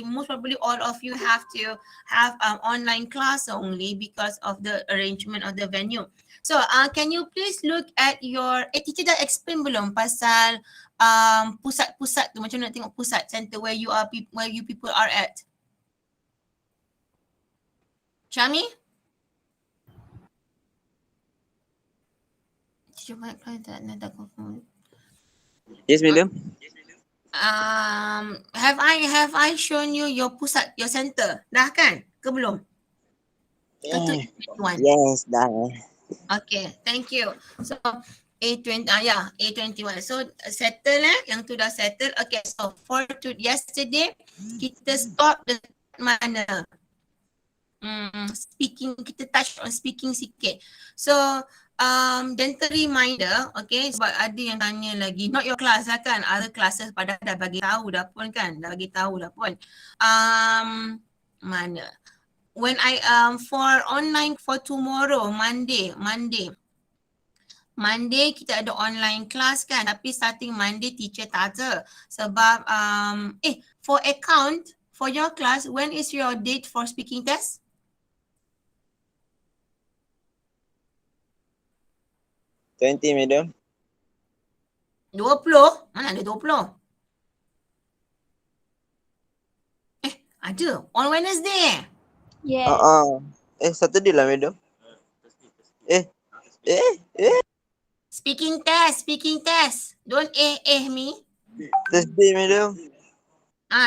most probably all of you have to have online class only because of the arrangement of the venue. So can you please look at your teacher dah explain belum pasal pusat-pusat tu, macam nak tengok pusat center where you are, where you people are at? Syami? Teacher Mike tak confirm. Yes, madam. Have I shown you your pusat, your center? Dah kan? Ke belum? Untuk A21. Yes, dah. Okay, thank you. So A20, A21. So settle yang tu dah settle. Okay, so for yesterday kita stop the mana? Speaking, kita touch on speaking sikit. So gentle reminder, okay, sebab ada yang tanya lagi, not your class lah kan, other classes pada dah bagi tahu dah pun kan, mana? When I for online for tomorrow, Monday kita ada online class kan, tapi starting Monday teacher tak ada sebab for account, for your class, when is your date for speaking test? 20, madam. 20? Mana ada 20? Ada. On Wednesday Yes. Saturday lah, madam. Speaking test. Don't me. Thursday, madam.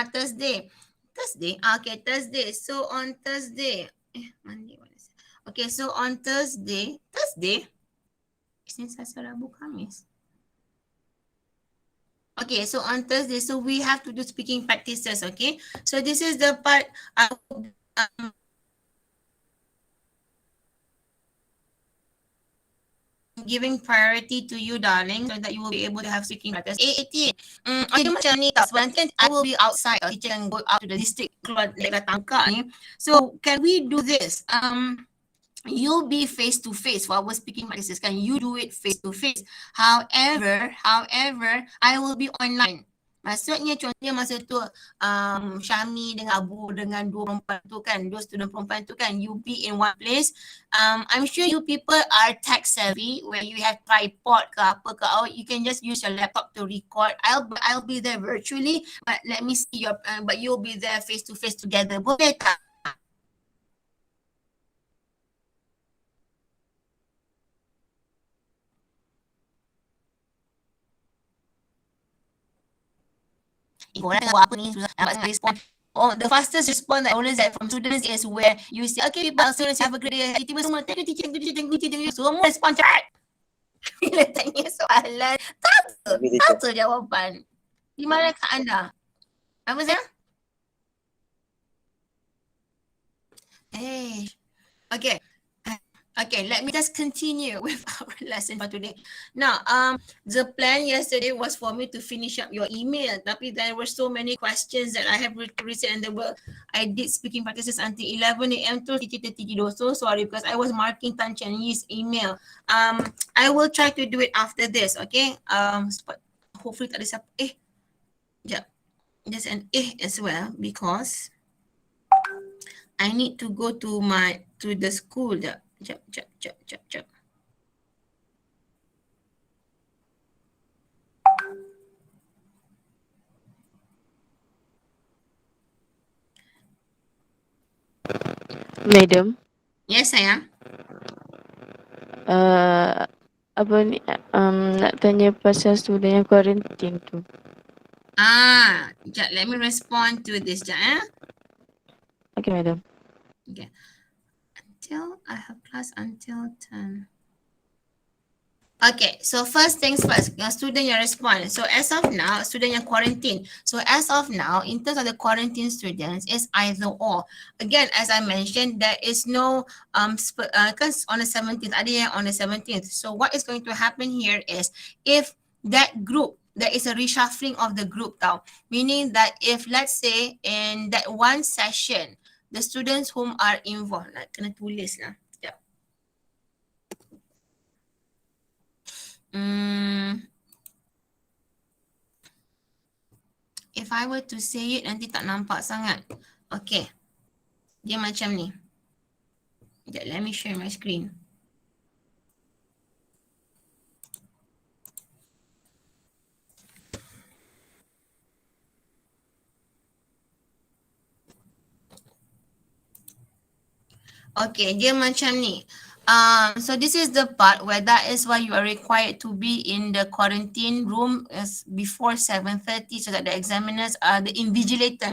Thursday. Okay, Thursday. So on Thursday. Monday, Wednesday. Okay, so on Thursday. Isnin, Selasa, Rabu, Khamis. Okay, so on Thursday, so we have to do speaking practices, okay? So this is the part giving priority to you, darling, so that you will be able to have speaking practice. A18. Macam ni tau, sebenarnya I will be outside. Teacher can go out to the district, keluar daerah tangkap ni. So can we do this? You'll be face to face for our speaking practices. Can you do it face to face? However, I will be online. Maksudnya contohnya masa tu Syami dengan Abu dengan dua perempuan tu kan, dua student perempuan tu kan, you be in one place. I'm sure you people are tech savvy where you have tripod ke apa ke, or you can just use your laptop to record. I'll be there virtually, but let me see your but you'll be there face to face together. Boleh tak? Korang buat apa ni, susah dapat respon. Oh, the fastest response that always get from students is where you say, okay, people, students have a great day. Tiba-tiba semua, thank you teacher, semua respon cepat. Bila tanya soalan, tak ada jawapan. Di mana kat anda? Apa saya? Okay, let me just continue with our lesson for today. Now, the plan yesterday was for me to finish up your email, tapi there were so many questions that I have written, and I did speaking practices until 11 a.m. to tidur. So sorry because I was marking Tan Chen Yi's email. I will try to do it after this, okay? Hopefully tak ada siapa. There's an as well because I need to go to the school. Jap. Madam. Yes, sayang. Apa ni, nak tanya pasal student yang quarantine tu. Let me respond to this, Okay, madam. Okay. I have class until 10. Okay, so first things first, student yang respond. So as of now, student yang quarantine. So as of now, in terms of the quarantine students, it's either or. Again, as I mentioned, there is no, because on the 17th, ada yang on the 17th. So what is going to happen here is, if that group, there is a reshuffling of the group tau. Meaning that if, let's say, in that one session, the students whom are involved, nak kena tulis lah. Sekejap. If I were to say it, nanti tak nampak sangat. Okay. Dia macam ni. Sekejap, let me share my screen. Okay, dia macam ni. So this is the part where that is why you are required to be in the quarantine room before 7:30 so that the examiners, the invigilator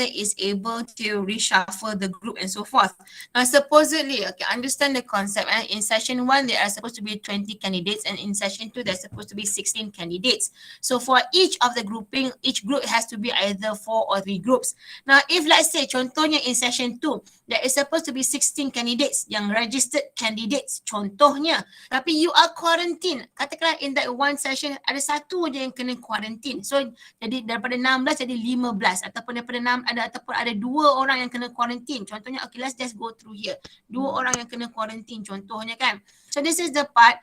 is able to reshuffle the group and so forth. Now supposedly, okay, understand the concept. In session 1, there are supposed to be 20 candidates, and in session 2, there's supposed to be 16 candidates. So for each of the grouping, each group has to be either 4 or 3 groups. Now if let's say contohnya in session 2, there is supposed to be 16 candidates yang registered candidates contohnya, tapi you are quarantine, katakanlah in that one session ada satu je yang kena quarantine, so jadi daripada 16 jadi 15, ataupun daripada 6 ataupun ada 2 orang yang kena quarantine contohnya. Okay, let's just go through here. 2 orang yang kena quarantine contohnya kan. So this is the part,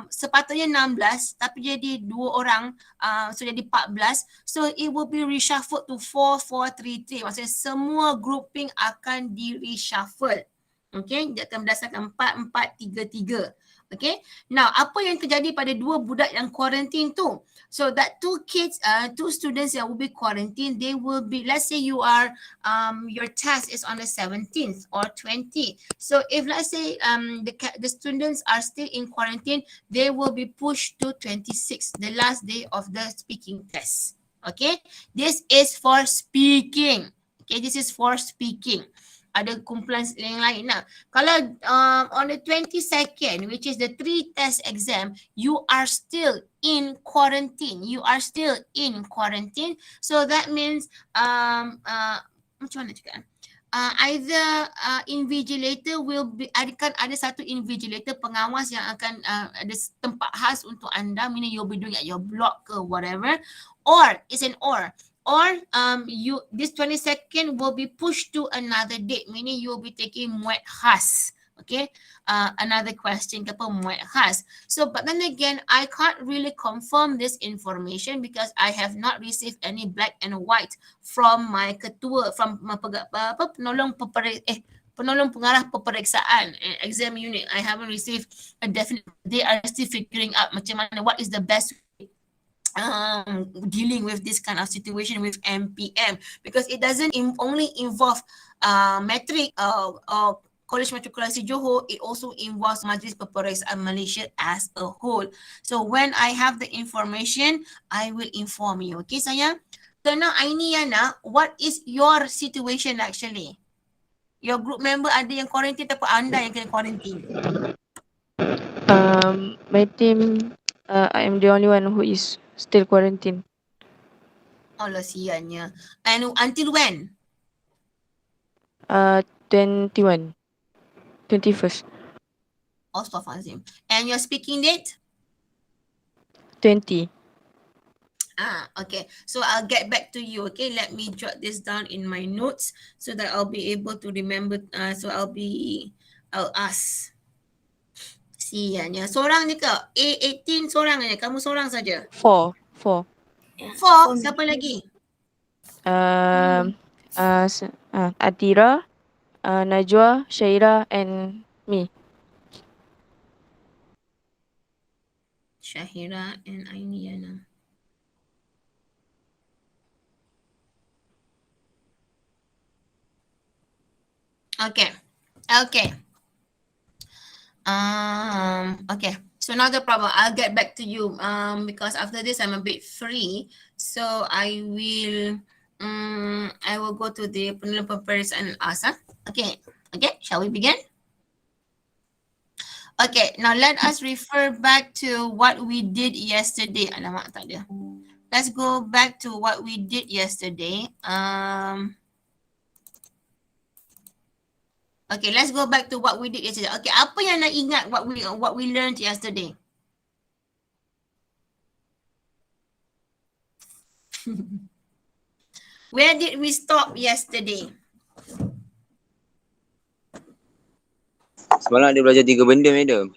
sepatutnya 16 tapi jadi 2 orang, so jadi 14, so it will be reshuffled to 4, 4, 3, 3. Maksudnya semua grouping akan di reshuffle. Okay, dia akan berdasarkan 4, 4, 3, 3. Okay, now apa yang terjadi pada 2 budak yang quarantine tu? So that 2 kids, 2 students yang will be quarantined, they will be, let's say you are, your test is on the 17th or 20. So if let's say the students are still in quarantine, they will be pushed to 26, the last day of the speaking test. Okay, this is for speaking. Okay, this is for speaking. Ada kumpulan yang lain lah. Kalau on the 22nd, which is the 3 test exam, you are still in quarantine. You are still in quarantine. So that means, macam mana cakap? Either invigilator will be, akan ada satu invigilator pengawas yang akan ada tempat khas untuk anda, meaning you'll be doing at your block ke whatever, or it's an or you this 22nd will be pushed to another date, meaning you will be taking muat khas. Okay, another question ke apa muat khas. So but then again, I can't really confirm this information because I have not received any black and white from my ketua, from penolong pengarah peperiksaan exam unit. I haven't received a definite. They are still figuring out macam mana, what is the best dealing with this kind of situation with MPM, because it doesn't only involve metric or College Matrikulasi Johor, it also involves Majlis Peperiksaan Malaysia as a whole. So when I have the information, I will inform you. Okay, sayang? So now Aini Yana, what is your situation actually? Your group member ada yang quarantine ataupun anda yang kena quarantine? My team, I am the only one who is still quarantined. Allah siannya. And until when? 21st. Astaghfirullahaladzim. And your speaking date? 20. Okay. So I'll get back to you. Okay, let me jot this down in my notes so that I'll be able to remember. I'll ask. Siannya. Seorang je ke? A18 seorang je? Kamu seorang saja? 4. 4? Siapa lagi? Atira, Najwa, Syaira and me. Syahira and Ainiana. Okay. Okay. So not the problem. I'll get back to you because after this I'm a bit free. So I will go to the penolong peperiksaan and ask. Okay. Shall we begin? Okay. Now let us refer back to what we did yesterday. Alamak, tak ada. Let's go back to what we did yesterday. Okay, let's go back to what we did yesterday. Okay, apa yang nak ingat what we learned yesterday? Where did we stop yesterday? Semalam dia belajar 3 benda, madam.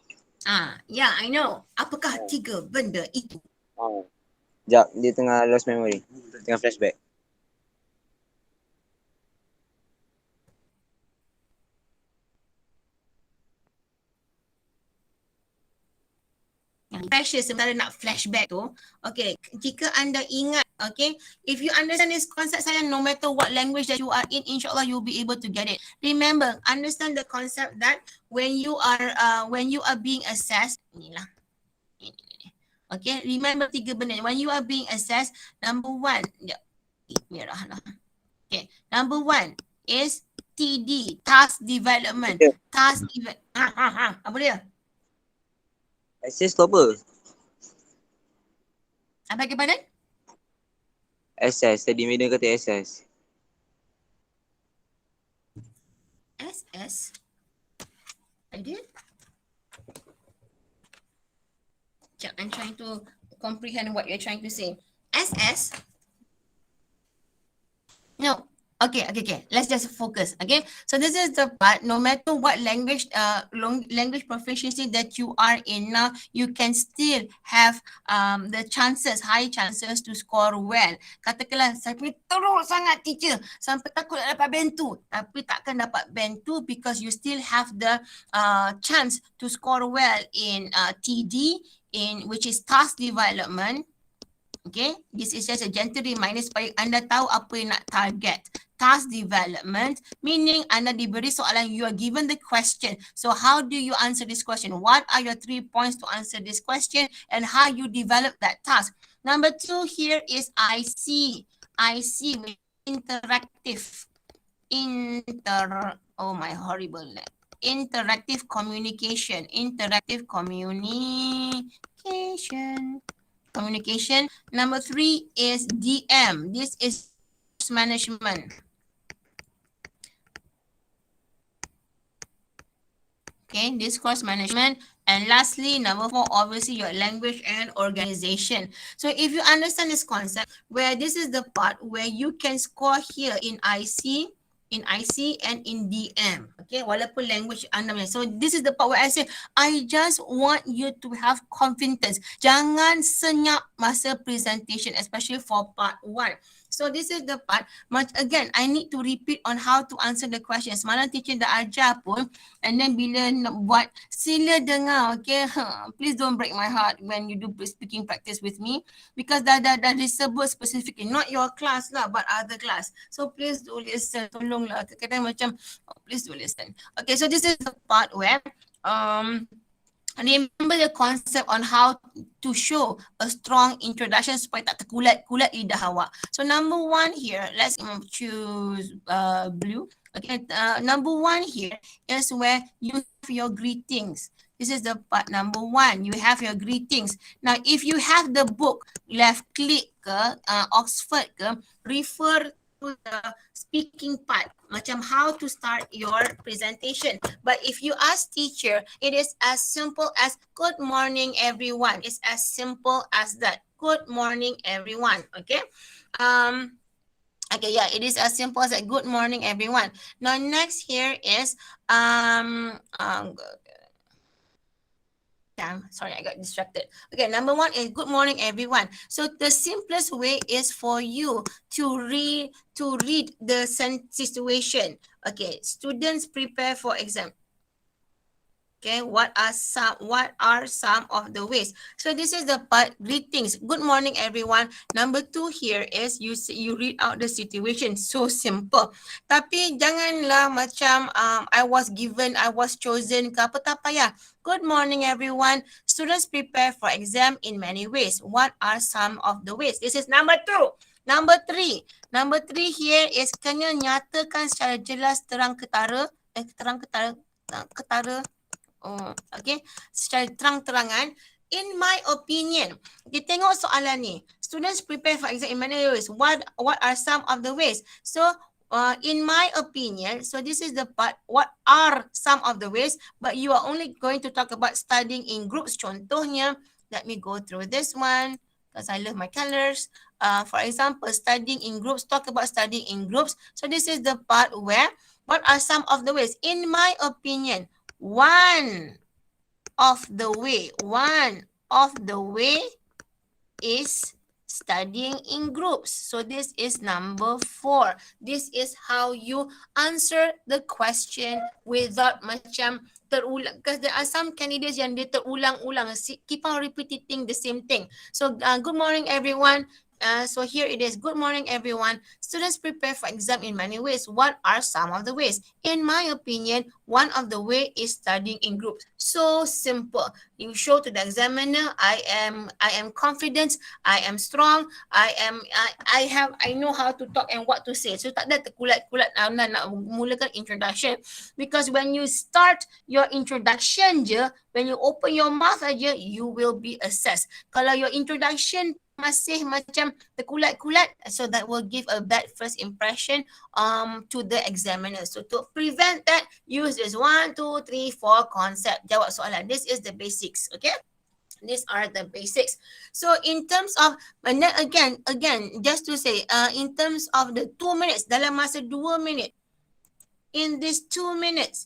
Yeah, I know. Apakah 3 benda itu? Sekejap, dia tengah lost memory. Tengah flashback. Precious sementara nak flashback tu. Okay, jika anda ingat, okay, if you understand this concept saya, no matter what language that you are in, insyaAllah you'll be able to get it. Remember, understand the concept that when you are being assessed, inilah. Okay, remember 3 benda. When you are being assessed, number 1, merah lah. Okay, number 1 is TD, task development. Yeah. Apa dia? Access tu apa? Apa kepada? Access. Tadi Madam kata access. SS. I did. I'm trying to comprehend what you're trying to say. SS. No. Okay. Let's just focus. Okay. So this is the part. No matter what language proficiency that you are in now, you can still have the high chances to score well. Katakanlah saya teruk sangat teacher sampai takut tak dapat band 2, tapi takkan dapat band 2 because you still have the chance to score well in TD, in which is task development. Okay, this is just a gentle reminder supaya anda tahu apa yang nak target. Task development, meaning anda diberi soalan, you are given the question. So how do you answer this question? What are your 3 points to answer this question and how you develop that task? Number 2 here is IC. IC, interactive. Interactive communication. Communication. Number 3 is DM. This is management. Okay, discourse management. And lastly, number 4, obviously your language and organization. So if you understand this concept, where this is the part where you can score here in IC, and in DM. Okay, walaupun language anda. So this is the part where I say, I just want you to have confidence. Jangan senyap masa presentation, especially for part 1. So this is the part, again, I need to repeat on how to answer the questions. Semalam teacher dah ajar pun, and then bila nak buat, sila dengar, okay? Please don't break my heart when you do speaking practice with me, because dah disebut specifically, not your class lah, but other class. So please do listen, tolonglah. Kadang-kadang macam, please do listen. Okay, so this is the part where, remember the concept on how to show a strong introduction supaya tak terkulat-kulat lidah awak. So number 1 here, let's choose blue. Okay, number 1 here is where you have your greetings. This is the part number 1. You have your greetings. Now, if you have the book, left click ke, Oxford ke, refer to the speaking part, macam how to start your presentation. But if you ask teacher, it is as simple as good morning everyone. It's as simple as that. Good morning everyone. Okay. Okay, yeah, it is as simple as that. Good morning everyone. Now next here is sorry, I got distracted. Okay, number 1 is good morning everyone. So the simplest way is for you to read the situation. Okay, students prepare for exam. Okay, what are some of the ways? So this is the part, greetings. Good morning everyone. Number 2 here is you read out the situation. So simple. Tapi janganlah macam I was chosen ke apa, tak payah. Good morning everyone. Students prepare for exam in many ways. What are some of the ways? This is number 2. Number 3. Number 3 here is kena nyatakan secara jelas ketara. Okay, secara terang-terangan. In my opinion, kita tengok soalan ni. Students prepare for exam in many ways. What are some of the ways? So, in my opinion, so this is the part, what are some of the ways, but you are only going to talk about studying in groups. Contohnya, let me go through this one, because I love my colors. For example, studying in groups, talk about studying in groups. So this is the part where, what are some of the ways? In my opinion, one of the way is studying in groups. So this is number 4. This is how you answer the question without macam terulang, because there are some candidates yang dia terulang-ulang, keep on repeating the same thing. So good morning everyone. So here it is. Good morning, everyone. Students prepare for exam in many ways. What are some of the ways? In my opinion, one of the way is studying in groups. So simple. You show to the examiner, I am confident, I am strong, I know how to talk and what to say. So tak ada terkulat-kulat nak mulakan introduction. Because when you start your introduction je, when you open your mouth aja, you will be assessed. Kalau your introduction masih macam terkulat-kulat, so that will give a bad first impression to the examiner. So to prevent that, use this 1, 2, 3, 4 concept. Jawab soalan. This is the basics, okay? These are the basics. So in terms of, and then again, just to say, in terms of the 2 minutes, dalam masa 2 minit, in these 2 minutes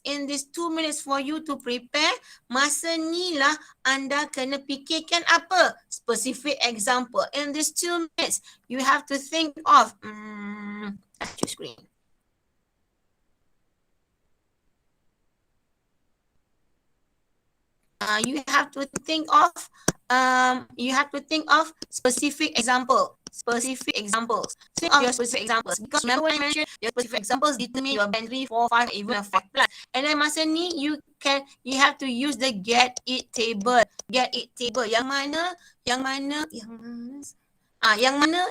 for you to prepare, masa ni lah anda kena fikirkan apa? Specific example. In these 2 minutes, you have to think of, touch your screen. You have to think of specific examples. Think of your specific examples, because remember when I mentioned your specific examples determine your band 3, 4, 5, even a 5 plus. And then masa ni you have to use the get it table. Yang mana?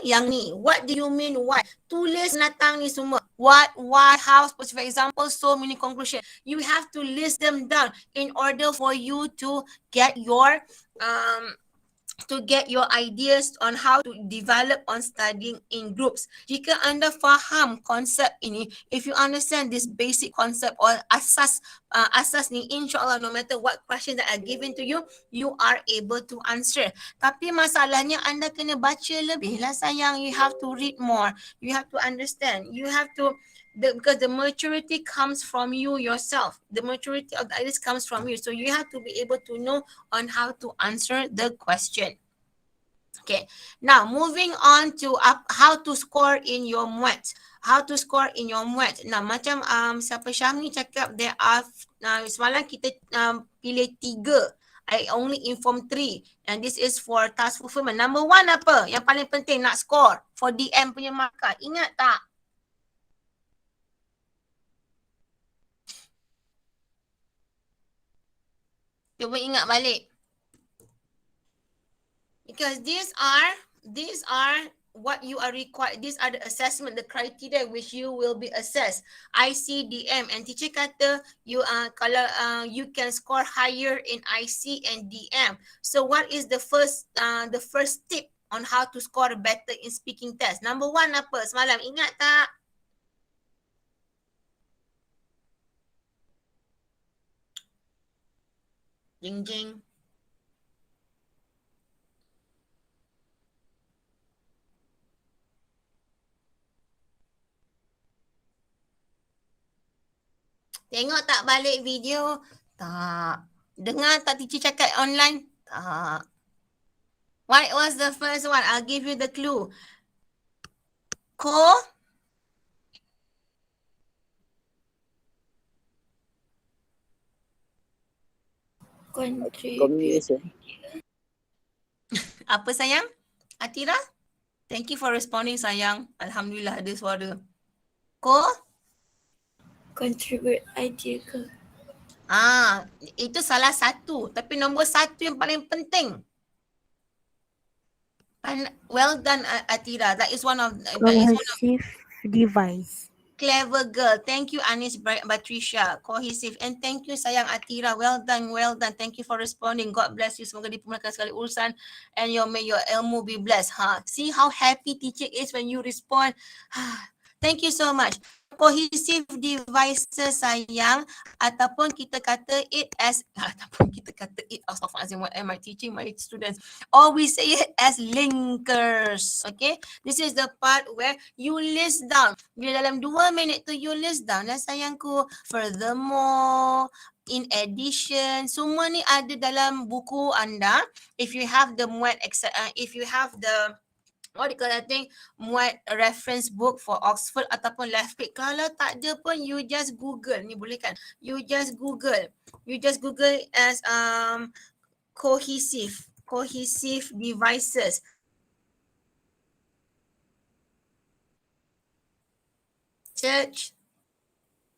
Yang ni. What do you mean why? Tulis penatang ni semua. What, why, how, specific examples, so many conclusion. You have to list them down in order for you to get your ideas on how to develop on studying in groups. Jika anda faham konsep ini, if you understand this basic concept or asas ni, insyaAllah no matter what question that are given to you, you are able to answer. Tapi masalahnya anda kena baca lebih lah sayang. You have to read more. You have to understand. You have to, because the maturity comes from you yourself. The maturity of the ideas comes from you. So you have to be able to know on how to answer the question. Okay, now moving on to how to score in your MUAT. Nah, macam siapa Syahmi cakap, there are semalam kita pilih 3. I only inform 3, and this is for task fulfillment. Number 1 apa? Yang paling penting nak score for DM punya markah. Ingat tak? Cuba ingat balik. Because these are what you are required. These are the assessment, the criteria which you will be assessed. IC, DM, and teacher kata you kalau you can score higher in IC and DM. So what is the first tip on how to score better in speaking test? Number 1 apa? Semalam ingat tak? Jing. Tengok tak balik video? Tak. Dengar tak teacher cakap online? Tak. What was the first one? I'll give you the clue. Communication. Apa sayang? Atira? Thank you for responding sayang. Alhamdulillah ada suara. Contribute idea ke? Itu salah satu. Tapi nombor 1 yang paling penting. Well done, Atira. That is one of Cohesive device. Clever girl. Thank you, Anis Patricia. Cohesive. And thank you, sayang Atira. Well done. Thank you for responding. God bless you. Semoga dipermudahkan segala urusan. And may your ilmu be blessed. See how happy teacher is when you respond. Thank you so much. Cohesive devices sayang, ataupun kita kata it, astaghfirullahalazim, what am I teaching my students? Or we say it as linkers. Okay, this is the part where you list down. Bila dalam 2 minit tu you list down lah sayangku. Furthermore, in addition, semua ni ada dalam buku anda. If you have the if you have the what do you call that thing, muat reference book for Oxford ataupun left click. Kalau tak ada pun, you just google, ni boleh kan, you just google as cohesive devices. Search.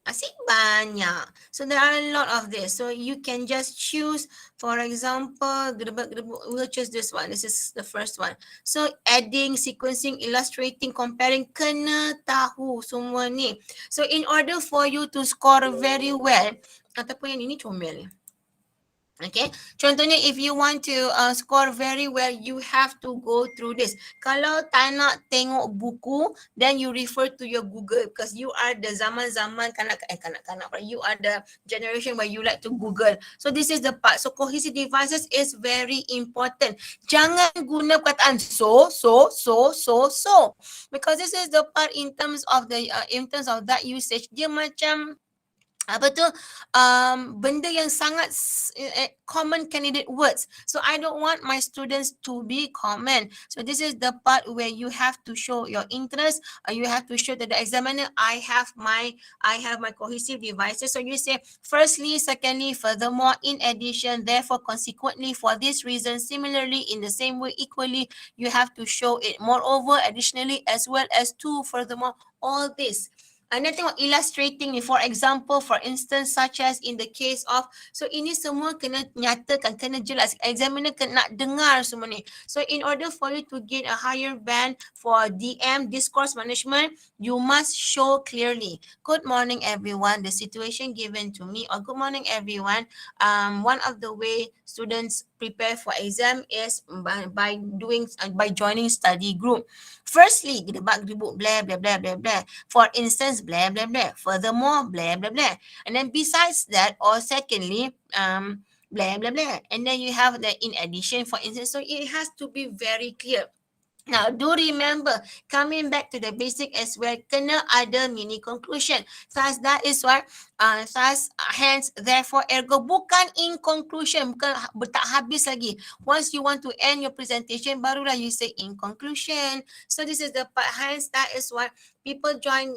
Asyik banyak. So there are a lot of this. So you can just choose, for example, we'll choose this one. This is the first one. So adding, sequencing, illustrating, comparing, kena tahu semua ni. So in order for you to score very well, ataupun yang ini comel ni. Okay, contohnya if you want to score very well, you have to go through this. Kalau tak nak tengok buku, then you refer to your Google, because you are the zaman-zaman kanak-kanak, you are the generation where you like to Google. So this is the part. So cohesive devices is very important. Jangan guna perkataan so, because this is the part in terms of that usage, dia macam apa tu, benda yang sangat common candidate words. So I don't want my students to be common. So this is the part where you have to show your interest. You have to show to the examiner, I have my cohesive devices. So you say firstly, secondly, furthermore, in addition, therefore, consequently, for this reason, similarly, in the same way, equally, you have to show it. Moreover, additionally, as well as to, furthermore, all this. Anda tengok illustrating ni, for example, for instance, such as in the case of, so ini semua kena nyatakan, kena jelas, examiner kena dengar semua ni. So in order for you to get a higher band for DM, discourse management, you must show clearly. Good morning everyone, the situation given to me, or good morning everyone, one of the way students prepare for exam is by joining study group. Firstly, gedebak-gedebuk, blah, blah, blah, blah, blah. For instance, blah, blah, blah. Furthermore, blah, blah, blah. And then besides that, or secondly, blah, blah, blah. And then you have the in addition, for instance. So it has to be very clear. Now, do remember, coming back to the basic as well, kena ada mini conclusion. Thus, that is what, hence, therefore, ergo, bukan in conclusion, bukan tak habis lagi. Once you want to end your presentation, barulah you say in conclusion. So this is the part, hence, that is what people join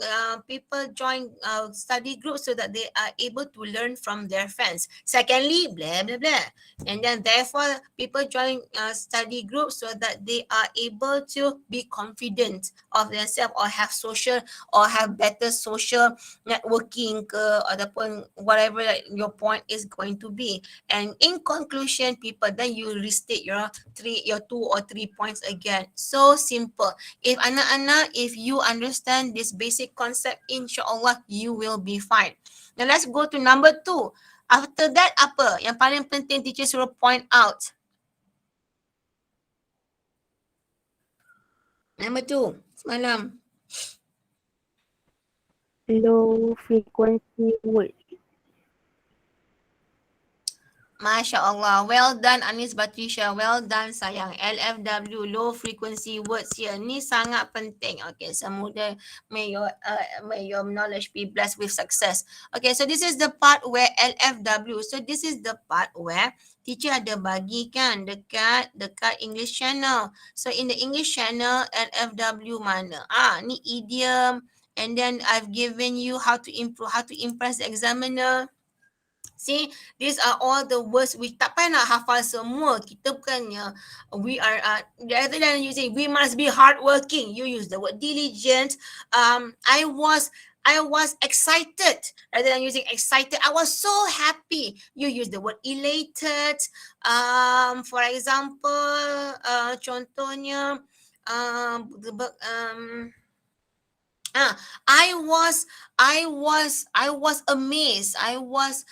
study groups so that they are able to learn from their friends. Secondly, blah, blah, blah. And then therefore, people join study groups so that they are able to be confident of themselves, or have social, or have better social networking ke, ataupun whatever your point is going to be. And in conclusion, people, then you restate your 2 or 3 points again. So simple. If anak-anak, if you understand this basic concept, insyaAllah you will be fine. Now let's go to number 2. After that, apa yang paling penting teacher suruh point out? Number 2, semalam. Low frequency words. Masya Allah. Well done Anis Batrisha. Well done sayang. LFW, low frequency words here. Ni sangat penting. Okay, semoga may your knowledge be blessed with success. Okay, so this is the part where LFW. So this is the part where teacher ada bagi kan dekat English channel. So in the English channel, LFW mana? Ni idiom. And then I've given you how to impress the examiner. See, these are all the words we tak payah nak hafal semua. Kita bukannya, we are, rather than using, we must be hardworking. You use the word diligent. I was excited. Rather than using excited, I was so happy. You use the word elated. For example, contohnya, I was amazed. I was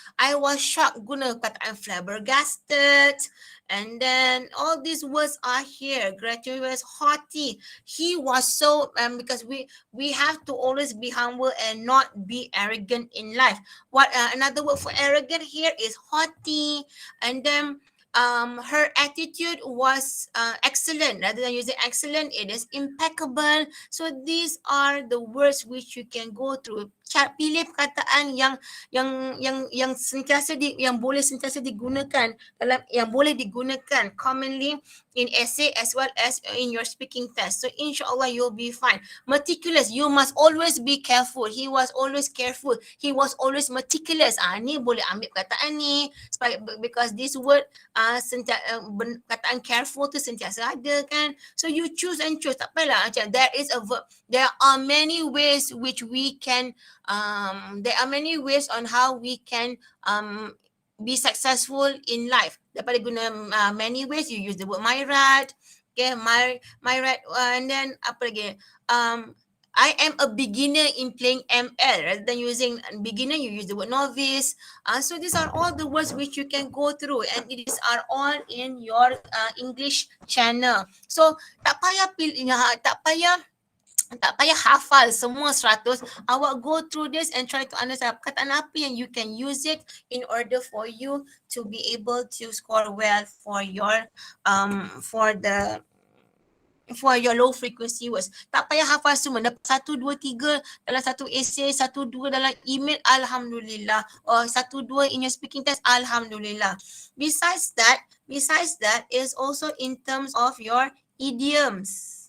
shocked. Guna kataan flabbergasted. And then all these words are here. Graduate was haughty. He was so, because we have to always be humble and not be arrogant in life. What another word for arrogant here is haughty. And then her attitude was excellent. Rather than using excellent, it is impeccable. So these are the words which you can go through. Pilih perkataan yang sentiasa yang boleh sentiasa digunakan dalam, yang boleh digunakan commonly in essay as well as in your speaking test. So insyaAllah you'll be fine. Meticulous, you must always be careful. He was always careful. He was always meticulous. Ni boleh ambil perkataan ni because this word perkataan careful tu sentiasa ada kan. So you choose and choose. Tak apalah, macam there is a verb. There are many ways which we can there are many ways on how we can be successful in life. Daripada guna many ways, you use the word myrat, okay, myrat, and then apa lagi? I am a beginner in playing ML. Rather than using beginner, you use the word novice. So these are all the words which you can go through, and these are all in your English channel. So tak payah hafal semua 100. Awak go through this and try to understand perkataan apa yang you can use it in order for you to be able to score well for your for your low frequency words. Tak payah hafal semua. Dapat 1, 2, 3 dalam satu essay, 1, 2 dalam email, Alhamdulillah. Or 1, 2 in your speaking test, Alhamdulillah. Besides that is also in terms of your idioms.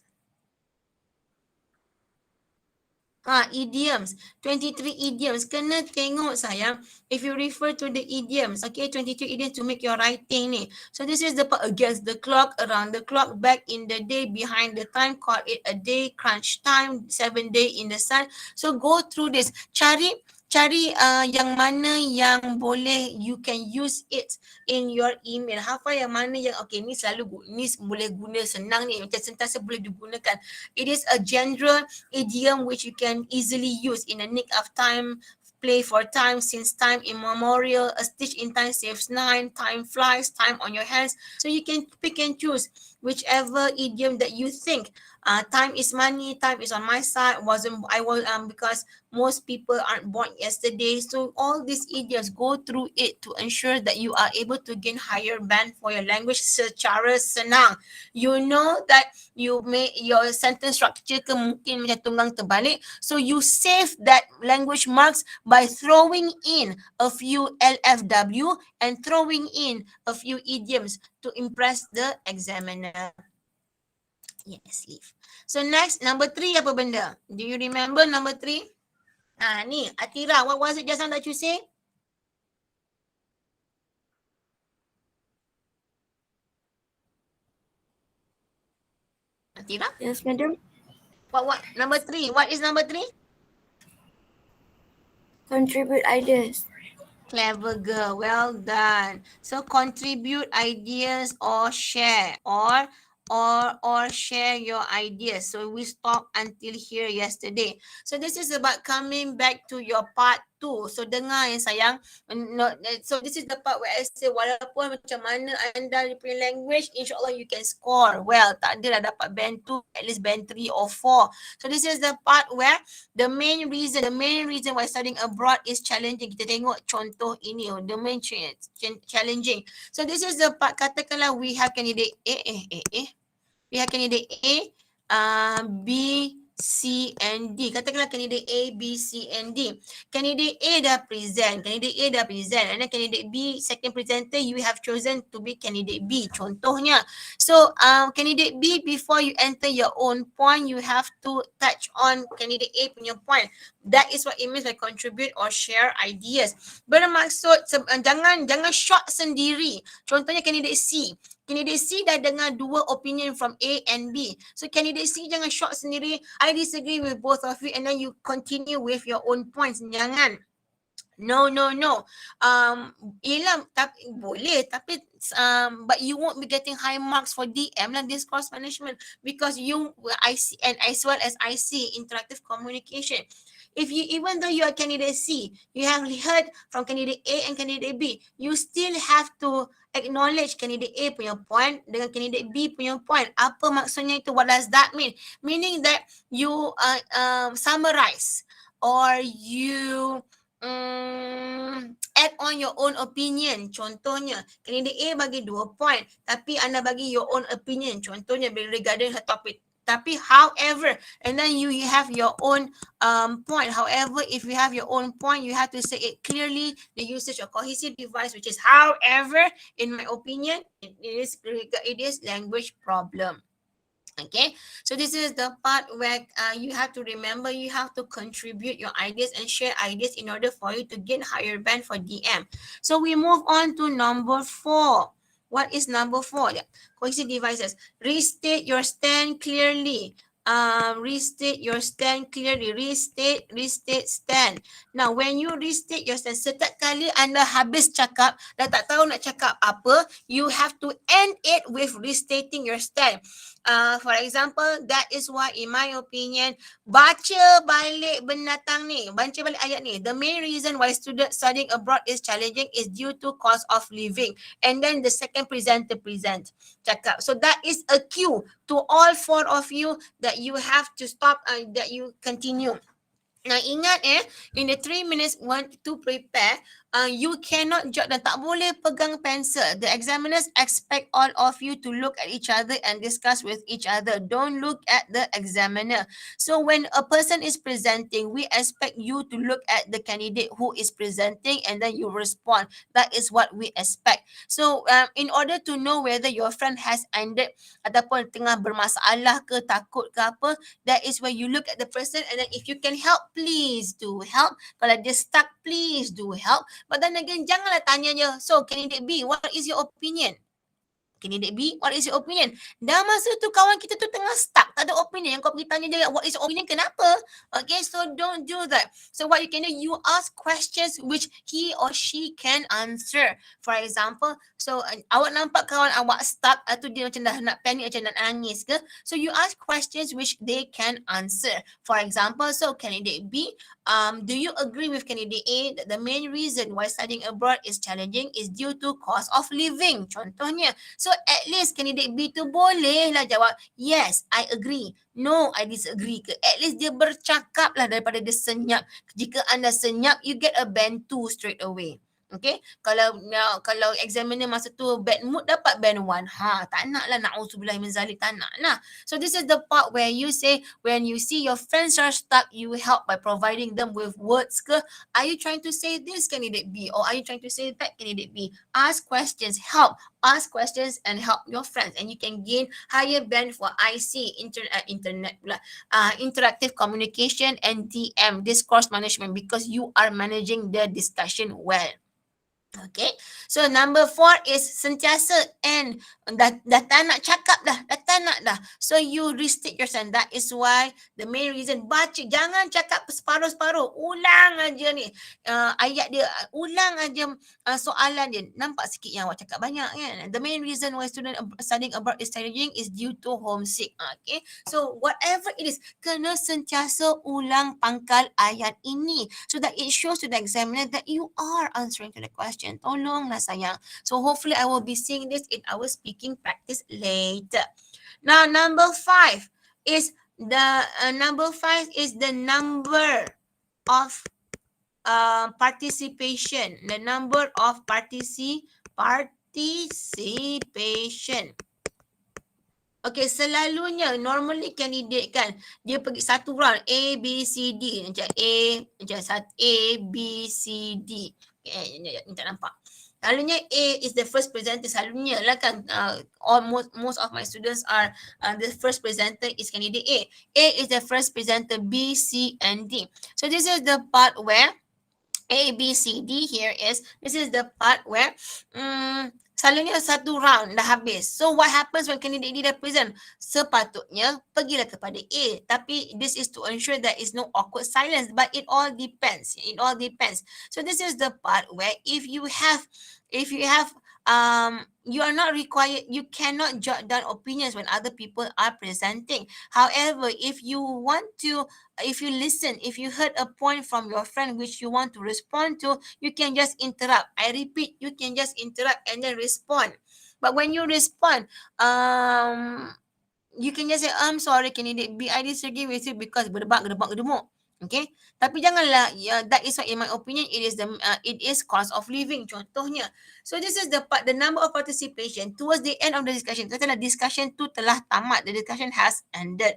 Idioms. 23 idioms. Kena tengok sayang. If you refer to the idioms, okay, 23 idioms to make your writing ni. So this is the part: against the clock, around the clock, back in the day, behind the time, call it a day, crunch time, 7 day in the sun. So go through this. Cari yang mana yang boleh you can use it in your email. Hafal yang mana yang okay, ni boleh guna senang ni, macam sentiasa boleh digunakan. It is a general idiom which you can easily use in a nick of time, play for time, since time immemorial, a stitch in time saves 9, time flies, time on your hands. So you can pick and choose whichever idiom that you think. Time is money, time is on my side, because most people aren't born yesterday. So all these idioms, go through it to ensure that you are able to gain higher band for your language secara senang. You know that you make your sentence structure ke mungkin macam tunggang terbalik. So you save that language marks by throwing in a few LFW and throwing in a few idioms to impress the examiner. Yes, leave. So next, number 3 apa benda? Do you remember number 3? Ni, Atira, what was it just now that you say? Atira? Yes, madam. What? Number 3. What is number 3? Contribute ideas. Clever girl. Well done. So contribute ideas or share or share your ideas. So we stopped until here yesterday. So this is about coming back to your part 2. So dengar yang sayang. So this is the part where I say walaupun macam mana anda punya language, insyaAllah you can score well. Tak adalah dapat band 2, at least band 3 or 4. So this is the part where the main reason why studying abroad is challenging. Kita tengok contoh ini. The main challenging. So this is the part, katakanlah we have candidate we have candidate A, B, C and D. Katakanlah candidate A, B, C and D. Candidate A dah present. And then candidate B, second presenter, you have chosen to be candidate B. Contohnya. So candidate B, before you enter your own point, you have to touch on candidate A punya point. That is what it means by contribute or share ideas. Bermaksud jangan short sendiri. Contohnya candidate C. Candidate C dah dengar 2 opinion from A and B. So candidate C jangan short sendiri. I disagree with both of you and then you continue with your own points. Jangan. No. Yelah, boleh tapi but you won't be getting high marks for DM lah, this course management, because you IC and as well as IC, interactive communication. If you, even though you are candidate C, you have heard from candidate A and candidate B, you still have to acknowledge candidate A punya point dengan candidate B punya point. Apa maksudnya itu? What does that mean? Meaning that you summarize or you add on your own opinion. Contohnya, candidate A bagi 2 point, tapi anda bagi your own opinion. Contohnya, regarding her topic. Tapi however, and then you have your own point. However, if you have your own point, you have to say it clearly. The usage of cohesive device, which is however, in my opinion, it is language problem. Okay, so this is the part where you have to remember, you have to contribute your ideas and share ideas in order for you to get higher band for DM. So we move on to number 4. What is number 4? Yeah. Cohesive devices. Restate your stand clearly. Restate your stand clearly. Restate stand. Now, when you restate your stand, setiap kali anda habis cakap, dah tak tahu nak cakap apa, you have to end it with restating your stand. For example, that is why in my opinion, baca balik binatang ni, baca balik ayat ni. The main reason why student studying abroad is challenging is due to cost of living. And then the second presenter cakap. So that is a cue to all 4 of you that you have to stop and that you continue. Now ingat in the 3 minutes to prepare, you cannot jot dan tak boleh pegang pencil. The examiners expect all of you to look at each other and discuss with each other. Don't look at the examiner. So when a person is presenting, we expect you to look at the candidate who is presenting and then you respond. That is what we expect. So in order to know whether your friend has ended ataupun tengah bermasalah ke, takut ke apa, that is where you look at the person and then if you can help, please do help. Kalau dia stuck, please do help. But then again, janganlah tanya je, so candidate B, what is your opinion? Candidate B, what is your opinion? Dah masa tu kawan kita tu tengah stuck, tak ada opinion. Yang kau pergi tanya dia, what is your opinion, kenapa? Okay, so don't do that. So what you can do, you ask questions which he or she can answer. For example, so awak nampak kawan awak stuck atau dia macam dah nak panic, macam nak nangis ke? So you ask questions which they can answer. For example, so candidate B, do you agree with candidate A that the main reason why studying abroad is challenging is due to cost of living? Contohnya. So at least candidate B tu bolehlah jawab, yes, I agree. No, I disagree ke. At least dia bercakap lah daripada dia senyap. Jika anda senyap, you get a band 2 straight away. Okay, kalau examiner masa tu bad mood, dapat band 1. Tak nak lah, na'udzubillah min zalik, tak nak lah. So this is the part where you say, when you see your friends are stuck, you help by providing them with words ke. Are you trying to say this, candidate B? Or are you trying to say that, candidate B? Ask questions, help. Ask questions and help your friends, and you can gain higher band for IC, interactive communication, and DM, discourse management, because you are managing the discussion well. Okay, so number 4 is sentiasa and dah tak nak cakap dah tak nak dah. So you restate yourself. That is why the main reason, baca, jangan cakap separuh-separuh. Ulang aja ni ayat dia, ulang aja soalan dia. Nampak sikit yang awak cakap banyak kan. The main reason why student studying abroad is challenging is due to homesick. Okay, so whatever it is, kena sentiasa ulang pangkal ayat ini so that it shows to the examiner that you are answering to the question. Tolonglah sayang. So hopefully I will be seeing this in our speaking practice later. Now number 5 is the number of participation. The number of participation. Okay, selalunya normally candidate kan, dia pergi satu round A, B, C, D. Macam A, B, C, D. Ni tak nampak. Selalunya A is the first presenter. Selalunya lah kan, most of my students are the first presenter is candidate A. A is the first presenter, B, C, and D. So this is the part where A, B, C, D here is, this is the part where selalunya satu round dah habis. So what happens when candidate D dah present? Sepatutnya pergilah kepada A. Tapi this is to ensure there is no awkward silence. But it all depends. It all depends. So this is the part where if you have you are not required, you cannot jot down opinions when other people are presenting. However, if you listen, if you heard a point from your friend which you want to respond to, you can just interrupt. I repeat, you can just interrupt and then respond. But when you respond, you can just say, I'm sorry, candidate B, I disagree with you because berdebak, gedebak, gedemuk. Okay, tapi janganlah, that is why in my opinion it is cost of living contohnya. So this is the part, the number of participation towards the end of the discussion. Katakanlah discussion tu telah tamat, the discussion has ended.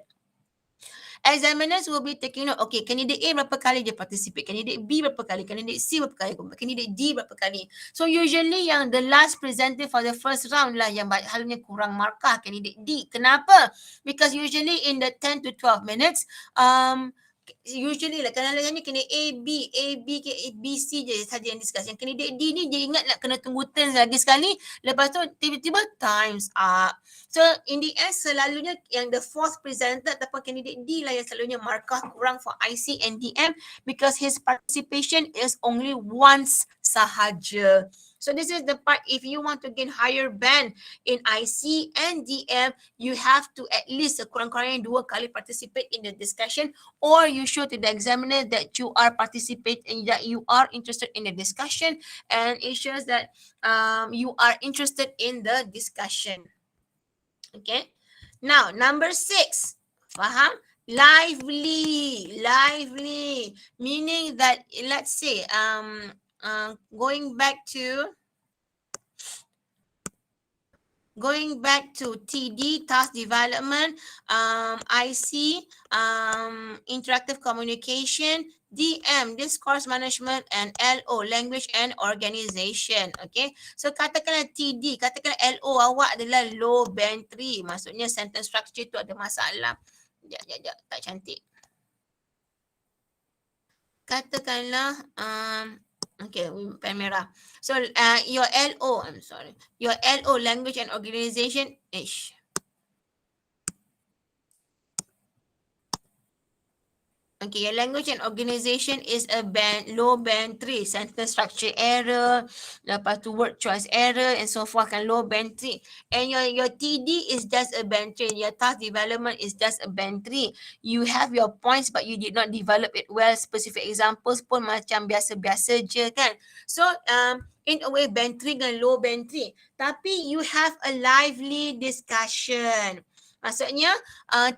Examiners will be taking note, okay, candidate A berapa kali dia participate, candidate B berapa kali, candidate C berapa kali, candidate D berapa kali. So usually yang the last presenter for the first round lah yang halnya kurang markah, candidate D. Kenapa? Because usually in the 10 to 12 minutes, usually lah kadang-kadang kena B, C je saja yang discuss. Yang candidate D ni dia ingat nak kena tunggu turn lagi sekali, lepas tu tiba-tiba time's up. So in the end selalunya yang the fourth presenter ataupun candidate D lah yang selalunya markah kurang for IC and DM because his participation is only once sahaja. So this is the part, if you want to gain higher band in IC and DM, you have to at least kurang-kurangnya 2 kali participate in the discussion, or you show to the examiner that you are participating, that you are interested in the discussion, and it shows that you are interested in the discussion. Okay. Now, number 6. Faham? Lively. Meaning that, let's say, going back to TD, task development, IC, interactive communication, DM, discourse management, and LO, language and organization. Okay, so katakanlah TD, katakanlah LO awak adalah low band 3, maksudnya sentence structure tu ada masalah. Sekejap, tak cantik. Katakanlah okay, pen merah. So your LO, your LO, language and organization, okay, your language and organization is a low band 3, sentence structure error, lepas tu word choice error and so forth, kan low band 3. And your TD is just a band 3, your task development is just a band 3. You have your points but you did not develop it well. Specific examples pun macam biasa-biasa je kan. So in a way band 3 dengan low band 3. Tapi you have a lively discussion. Maksudnya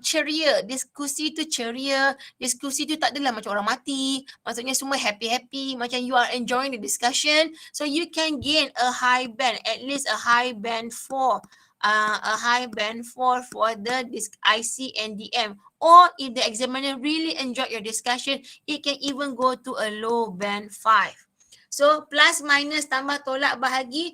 ceria, diskusi tu ceria, diskusi tu tak adalah macam orang mati, maksudnya semua happy-happy, macam you are enjoying the discussion, so you can gain a high band, at least a high band 4, for the IC and DM. Or if the examiner really enjoyed your discussion, it can even go to a low band 5. So plus minus tambah tolak bahagi,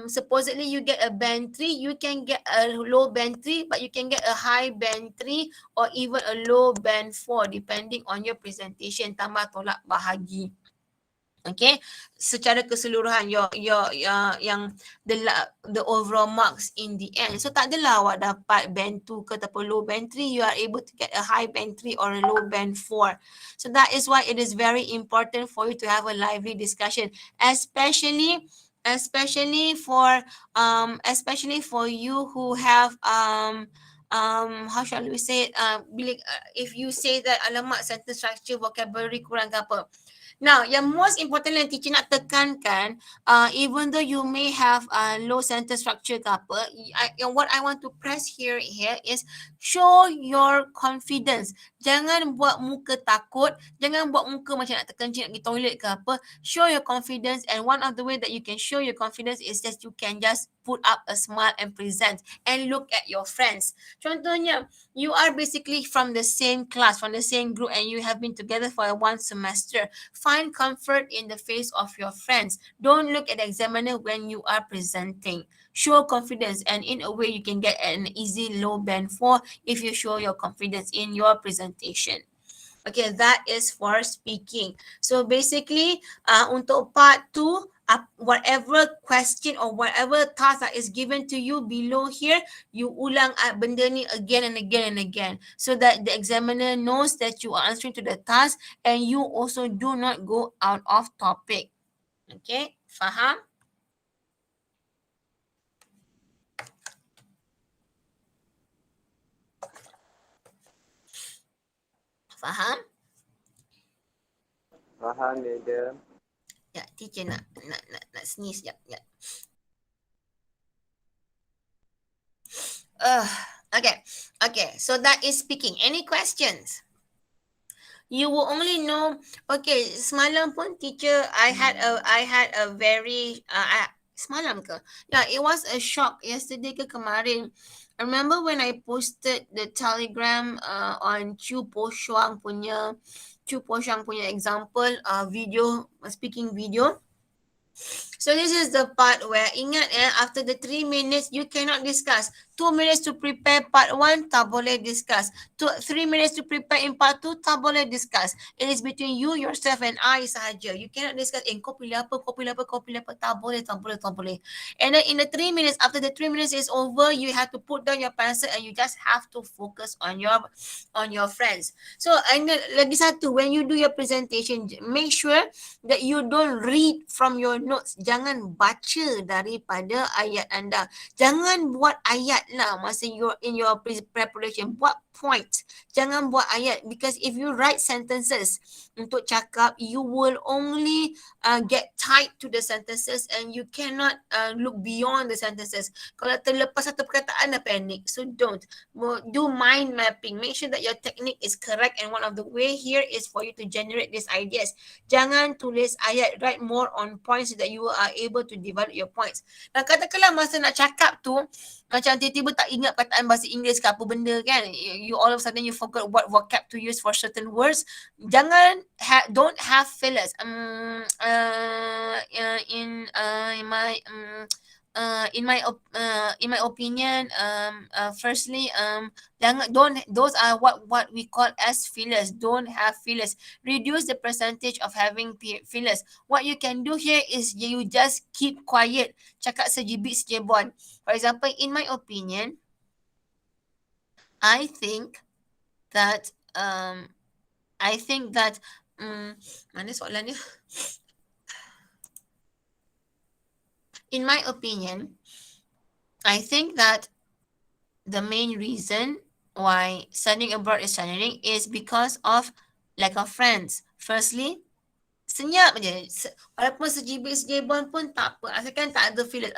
supposedly you get a band 3, you can get a low band 3, but you can get a high band 3 or even a low band 4 depending on your presentation, tambah tolak bahagi. Okay, secara keseluruhan yang the overall marks in the end. So tak adalah awak dapat band 2 ke ataupun low band 3, you are able to get a high band 3 or a low band 4. So that is why it is very important for you to have a lively discussion, especially for you who have how shall we say it, if you say that alamak sentence structure vocabulary kurang ke apa. Now, yang most important yang teacher nak tekankan, even though you may have low sentence structure ke apa, what I want to press here is show your confidence. Jangan buat muka takut, jangan buat muka macam nak terkencing, nak pergi toilet ke apa. Show your confidence, and one of the way that you can show your confidence is that you can just put up a smile and present and look at your friends. Contohnya, you are basically from the same class, from the same group, and you have been together for one semester. Find comfort in the face of your friends. Don't look at the examiner when you are presenting. Show confidence, and in a way you can get an easy low band 4 if you show your confidence in your presentation. Okay, that is for speaking. So basically, untuk part 2, whatever question or whatever task that is given to you below here, you ulang benda ni again and again and again, so that the examiner knows that you are answering to the task and you also do not go out of topic. Okay, faham? Faham? Faham, madam. Ya, teacher nak sneeze sekejap. Ya. Okay, so that is speaking. Any questions? You will only know. Okay, semalam pun teacher, I had a very semalam ke? Yeah, it was a shock yesterday ke kemarin. I remember when I posted the telegram on Chu Po Shuang punya example video, speaking video. So this is the part where ingat after the 3 minutes you cannot discuss. 2 minutes to prepare part 1 tak boleh discuss. 3 minutes to prepare in part 2 tak boleh discuss. It is between you, yourself and I sahaja. You cannot discuss kau pilih apa, kau pilih apa. Tak boleh, tak boleh, tak boleh. And then in the 3 minutes, after the 3 minutes is over, you have to put down your pencil and you just have to focus on your friends. So and then, lagi satu, when you do your presentation, make sure that you don't read from your notes. Jangan baca daripada ayat anda. Jangan buat ayat lah masa you're in your preparation. Buat points. Jangan buat ayat, because if you write sentences untuk cakap, you will only get tied to the sentences and you cannot look beyond the sentences. Kalau terlepas satu perkataan dah panic. So don't. Do mind mapping. Make sure that your technique is correct, and one of the way here is for you to generate these ideas. Jangan tulis ayat, write more on points so that you are able to develop your points. Dan katakanlah masa nak cakap tu, macam tiba-tiba tak ingat perkataan bahasa Inggeris ke apa benda kan, you all of a sudden you forgot what vocab to use for certain words. Jangan don't have fillers. In my opinion, firstly, those are what we call as fillers. Don't have fillers. Reduce the percentage of having fillers. What you can do here is you just keep quiet. Cakap sejibit sejebon. For example, in my opinion, I think that mana soalan dia? In my opinion, I think that the main reason why studying abroad is challenging is because of lack of friends. Firstly, senyap je. Walaupun sejibit-sejibon pun tak apa. Asalkan tak ada feel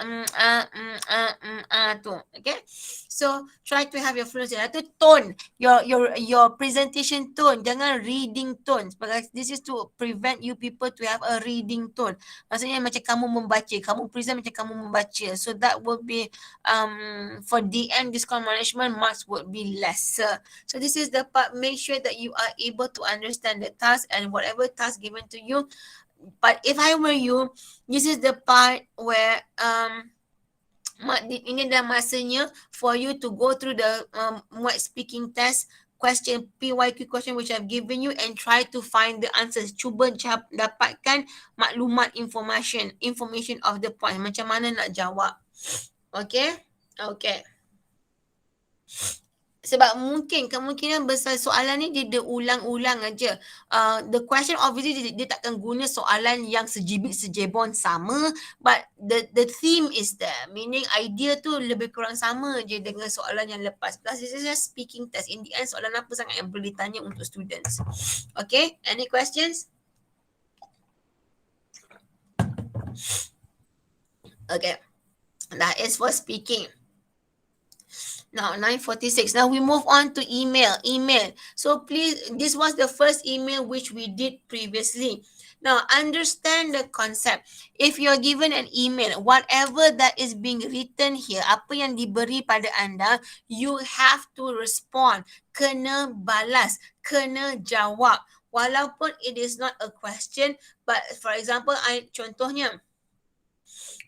tu. Okay. So try to have your fluency. Itu tone. Your presentation tone. Jangan reading tone. Because this is to prevent you people to have a reading tone. Maksudnya macam kamu membaca. Kamu present macam kamu membaca. So that will be for DM discount management, marks would be lesser. So this is the part. Make sure that you are able to understand the task and whatever task given to you. But if I were you, this is the part where ini dah masanya for you to go through the word speaking test question, PYQ question which I've given you, and try to find the answers. Cuba dapatkan maklumat information of the point. Macam mana nak jawab. Okay? Okay. Sebab kemungkinan besar soalan ni dia ulang-ulang aja. The question obviously dia takkan guna soalan yang sejibit sejebon sama, but the theme is there. Meaning idea tu lebih kurang sama je dengan soalan yang lepas. Plus this is just speaking test. In the end, soalan apa sangat yang boleh ditanya untuk students. Okay, any questions? Okay, that is for speaking. Now 9:46. Now we move on to email. So please, this was the first email which we did previously. Now understand the concept. If you're given an email, whatever that is being written here, apa yang diberi pada anda, you have to respond. Kena balas, kena jawab. Walaupun it is not a question, but for example, contohnya,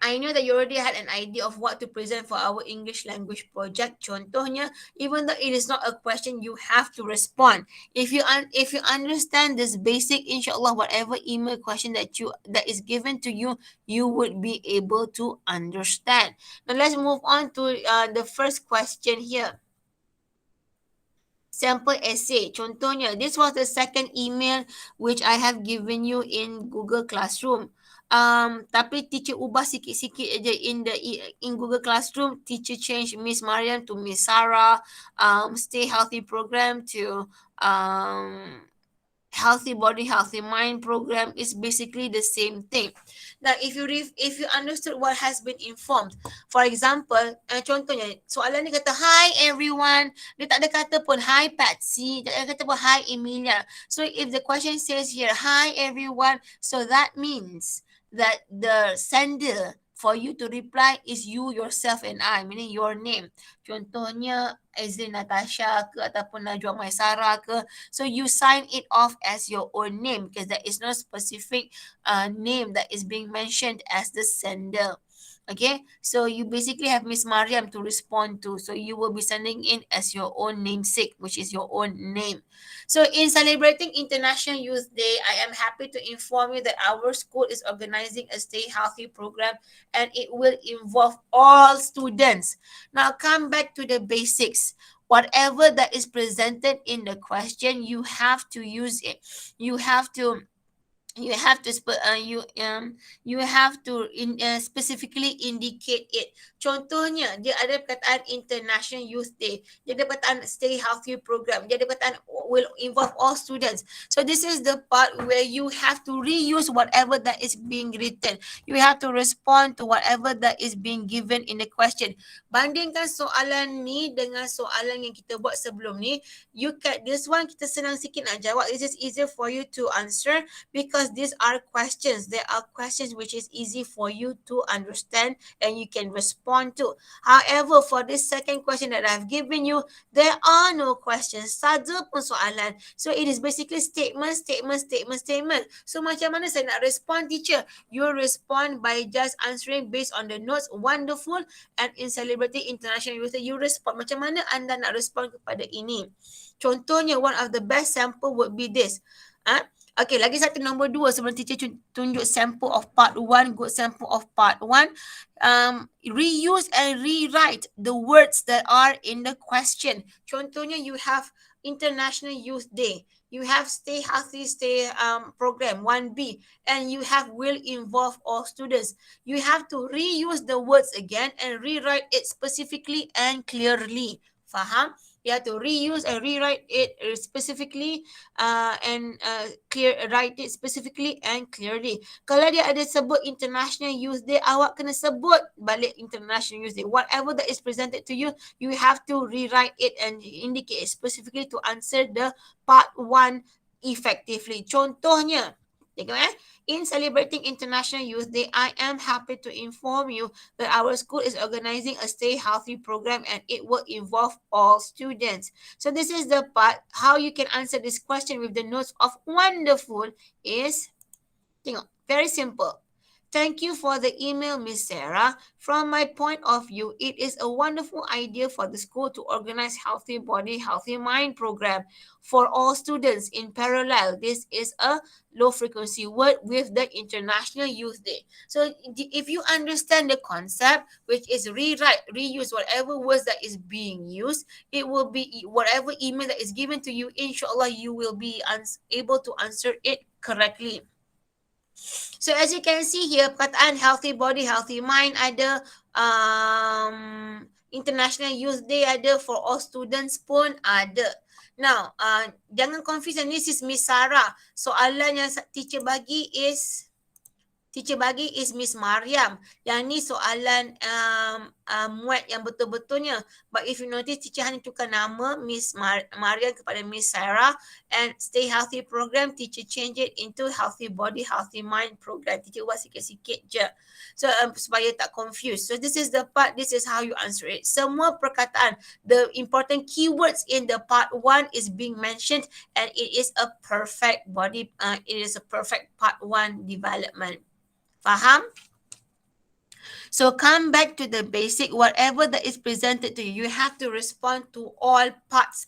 I know that you already had an idea of what to present for our English language project. Contohnya, even though it is not a question, you have to respond. If you understand this basic, inshallah, whatever email question that is given to you, you would be able to understand. Now let's move on to the first question here. Sample essay. Contohnya, this was the second email which I have given you in Google Classroom. Tapi teacher ubah sikit-sikit aja in Google Classroom. Teacher change Miss Mariam to Miss Sarah. Stay healthy program to healthy body, healthy mind program is basically the same thing. Now, if you understood what has been informed, for example, contohnya soalan ni kata hi everyone, dia tak ada kata pun hi Patsy, tak ada kata pun hi Emilia. So if the question says here hi everyone, so that means that the sender for you to reply is you yourself and I, meaning your name. Contohnya Azlin Natasha ke ataupun Najwa Maisara ke. So you sign it off as your own name because there is no specific name that is being mentioned as the sender. Okay, so you basically have Miss Mariam to respond to. So you will be sending in as your own namesake, which is your own name. So in celebrating International Youth Day, I am happy to inform you that our school is organizing a Stay Healthy program and it will involve all students. Now come back to the basics. Whatever that is presented in the question, you have to use it. You have to you have to specifically indicate it. Contohnya, dia ada perkataan International Youth Day, dia ada perkataan Stay Healthy Program, dia ada perkataan will involve all students. So this is the part where you have to reuse whatever that is being written. You have to respond to whatever that is being given in the question. Bandingkan soalan ni dengan soalan yang kita buat sebelum ni, this one kita senang sikit nak jawab. This is easier for you to answer because these are questions. There are questions which is easy for you to understand and you can respond to. However, for this second question that I've given you, there are no questions. Saja pun soalan. So it is basically statement. So macam mana saya nak respond, teacher? You respond by just answering based on the notes. Wonderful. And in celebrating International Youth Day, you respond. Macam mana anda nak respond kepada ini? Contohnya, one of the best sample would be this. Okay, lagi satu nombor 2 sebelum teacher tunjuk sample of part 1, good sample of part 1. Reuse and rewrite the words that are in the question. Contohnya, you have International Youth Day. You have Stay Healthy Stay program 1B, and you have will involve all students. You have to reuse the words again and rewrite it specifically and clearly. Faham? You have to reuse and rewrite it specifically write it specifically and clearly. Kalau dia ada sebut International Youth Day, awak kena sebut balik International Youth Day. Whatever that is presented to you, you have to rewrite it and indicate it specifically to answer the part 1 effectively. Contohnya, tengok in celebrating International Youth Day, I am happy to inform you that our school is organizing a Stay Healthy program and it will involve all students. So this is the part how you can answer this question with the notes of wonderful is, tengok, very simple. Thank you for the email, Miss Sarah. From my point of view, it is a wonderful idea for the school to organize Healthy Body, Healthy Mind program for all students in parallel. This is a low frequency word with the International Youth Day. So if you understand the concept, which is rewrite, reuse whatever words that is being used, it will be whatever email that is given to you, inshallah, you will be able to answer it correctly. So as you can see here, perkataan healthy body, healthy mind ada, International Youth Day ada, for all students pun ada. Now, jangan confuse, this is Miss Sarah. Soalan yang teacher bagi is Miss Mariam. Yang ni soalan muat yang betul-betulnya. But if you notice, teacher hanya tukar nama Miss Mariam kepada Miss Sarah, and Stay Healthy program, teacher change it into Healthy Body, Healthy Mind program. Teacher buat sikit-sikit je. So supaya tak confused. So this is the part, this is how you answer it. Semua perkataan, the important keywords in the part 1 is being mentioned, and it is a perfect body, it is a perfect part 1 development. Faham? So come back to the basic. Whatever that is presented to you, you have to respond to all parts.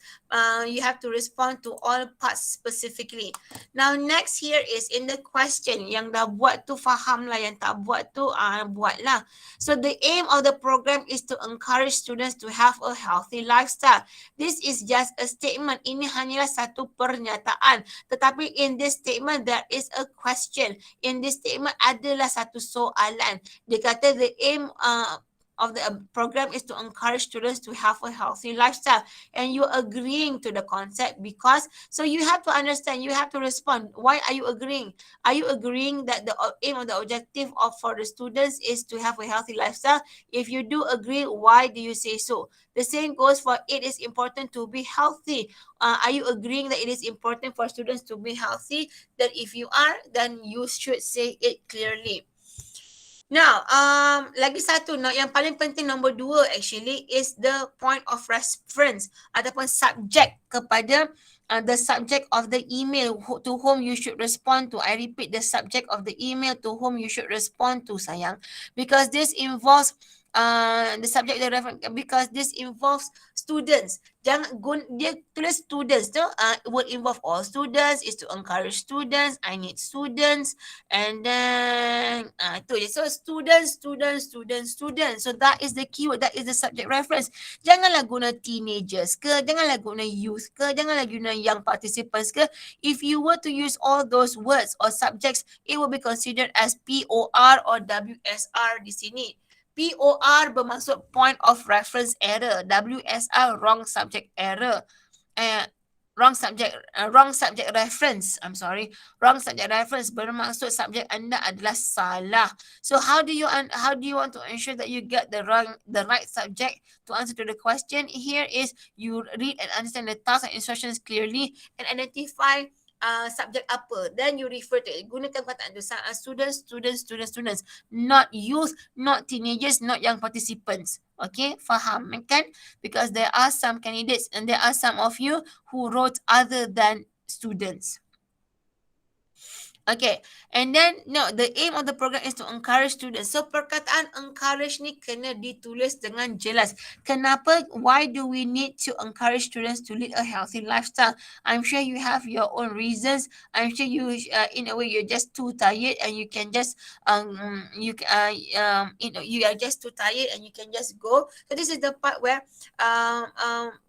You have to respond to all parts specifically. Now next here is in the question. Yang dah buat tu faham lah, yang tak buat tu buat lah. So the aim of the program is to encourage students to have a healthy lifestyle. This is just a statement. Ini hanyalah satu pernyataan. Tetapi in this statement there is a question. In this statement adalah satu soalan. Dia kata the aim of the program is to encourage students to have a healthy lifestyle, and you're agreeing to the concept because, so you have to understand, you have to respond. Why are you agreeing? Are you agreeing that the aim of the objective of for the students is to have a healthy lifestyle? If you do agree, why do you say so? The same goes for it is important to be healthy. Are you agreeing that it is important for students to be healthy? That if you are, then you should say it clearly. Now, lagi satu, yang paling penting nombor 2 actually is the point of reference ataupun subject kepada the subject of the email to whom you should respond to. I repeat, the subject of the email to whom you should respond to, sayang, because this involves the subject the reference, because this involves students. Jangan dia tulis students tu, would involve all students, is to encourage students, I need students, and then tu je. So students. So that is the keyword, that is the subject reference. Janganlah guna teenagers ke, janganlah guna youth ke, janganlah guna young participants ke. If you were to use all those words or subjects, it will be considered as POR or WSR di sini. POR bermaksud point of reference error. WSR wrong subject error. Wrong subject reference. I'm sorry. Wrong subject reference bermaksud subjek anda adalah salah. So how do you want to ensure that you get the right subject to answer to the question? Here is you read and understand the task and instructions clearly and identify subjek apa, then you refer to it. Gunakan kataan tu, students, not youth, not teenagers, not young participants. Okay, faham kan? Because there are some candidates and there are some of you who wrote other than students. Okay, and then no, the aim of the program is to encourage students. So perkataan encourage ni kena ditulis dengan jelas. Kenapa? Why do we need to encourage students to lead a healthy lifestyle? I'm sure you have your own reasons. I'm sure you, in a way, you're just too tired and you can just you are just too tired and you can just go. So this is the part where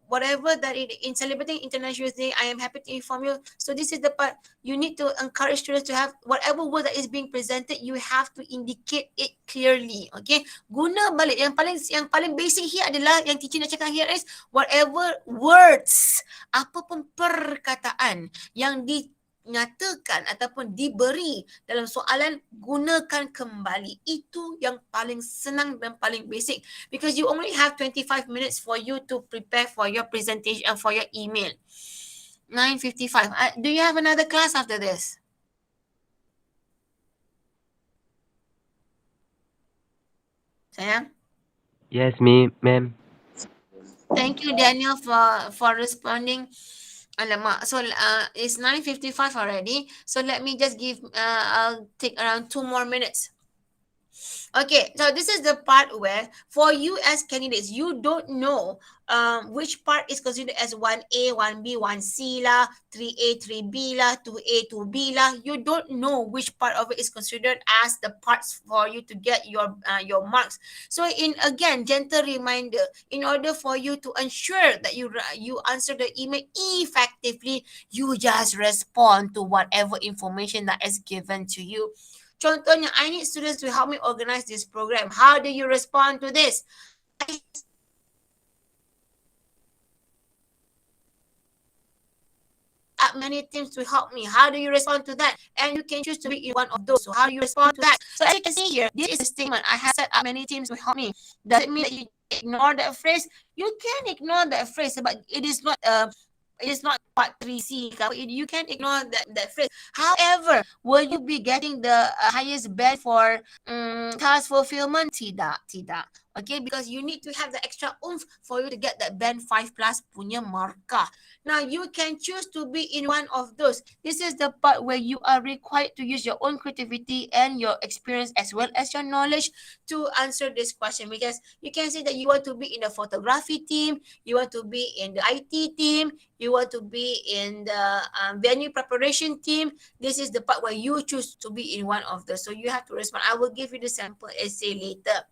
whatever that in celebrating International Day, I am happy to inform you. So this is the part you need to encourage students to have whatever word that is being presented, you have to indicate it clearly. Okay, guna balik yang paling basic here adalah yang teacher nak cakap here is whatever words, apapun perkataan yang dinyatakan ataupun diberi dalam soalan, gunakan kembali. Itu yang paling senang dan paling basic, because you only have 25 minutes for you to prepare for your presentation, for your email. 9:55. Do you have another class after this? Sayang? Yes, ma'am. Thank you, Daniel, for responding. Alamak. So it's 9:55 already. So let me just I'll take around 2 more minutes. Okay, so this is the part where for you as candidates, you don't know which part is considered as 1A, 1B, 1C lah, 3A, 3B lah, 2A, 2B lah. You don't know which part of it is considered as the parts for you to get your marks. So again, gentle reminder, in order for you to ensure that you answer the email effectively, you just respond to whatever information that is given to you. Contohnya, I need students to help me organize this program. How do you respond to this? Many teams to help me. How do you respond to that? And you can choose to be in one of those. So how do you respond to that? So as you can see here, this is a statement. I have set up many teams to help me. Does it mean that you ignore that phrase? You can ignore that phrase, but it is not part 3C. You can ignore that phrase. However, will you be getting the highest band for task fulfillment? Tidak. Okay, because you need to have the extra oomph for you to get that band 5 plus punya markah. Now, you can choose to be in one of those. This is the part where you are required to use your own creativity and your experience as well as your knowledge to answer this question, because you can see that you want to be in the photography team, you want to be in the IT team, you want to be in the venue preparation team. This is the part where you choose to be in one of those. So you have to respond. I will give you the sample essay later.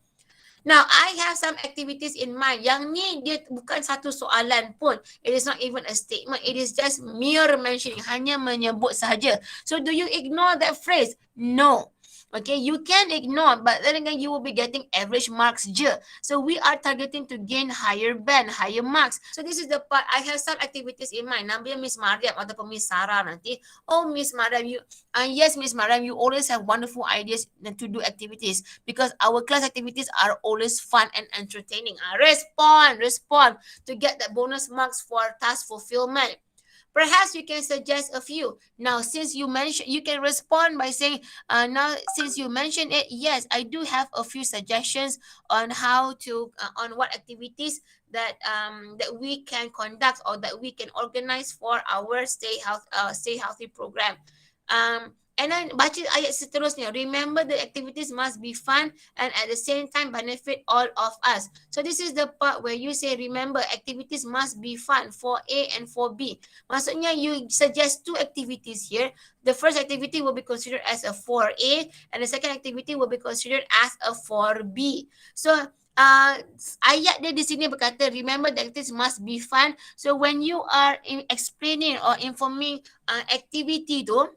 Now, I have some activities in mind. Yang ni dia bukan satu soalan pun. It is not even a statement. It is just mere mentioning. Hanya menyebut sahaja. So, do you ignore that phrase? No. Okay, you can ignore, but then again, you will be getting average marks je. So we are targeting to gain higher band, higher marks. So this is the part, I have some activities in mind. Namanya Miss Mariam ataupun Miss Sarah nanti. Oh, Miss Mariam, yes, Miss Mariam, you always have wonderful ideas to do activities because our class activities are always fun and entertaining. Respond to get that bonus marks for task fulfillment. Perhaps you can suggest a few. Now, since you mentioned, you can respond by saying, now since you mentioned it, yes, I do have a few suggestions on how to, on what activities that we can conduct or that we can organize for our stay healthy program. And then baca ayat seterusnya. Remember the activities must be fun and at the same time benefit all of us. So this is the part where you say, remember activities must be fun for A and for B. Maksudnya you suggest two activities here. The first activity will be considered as a 4A and the second activity will be considered as a 4B. So ayat dia di sini berkata, remember that activities must be fun. So when you are explaining or informing activity tu,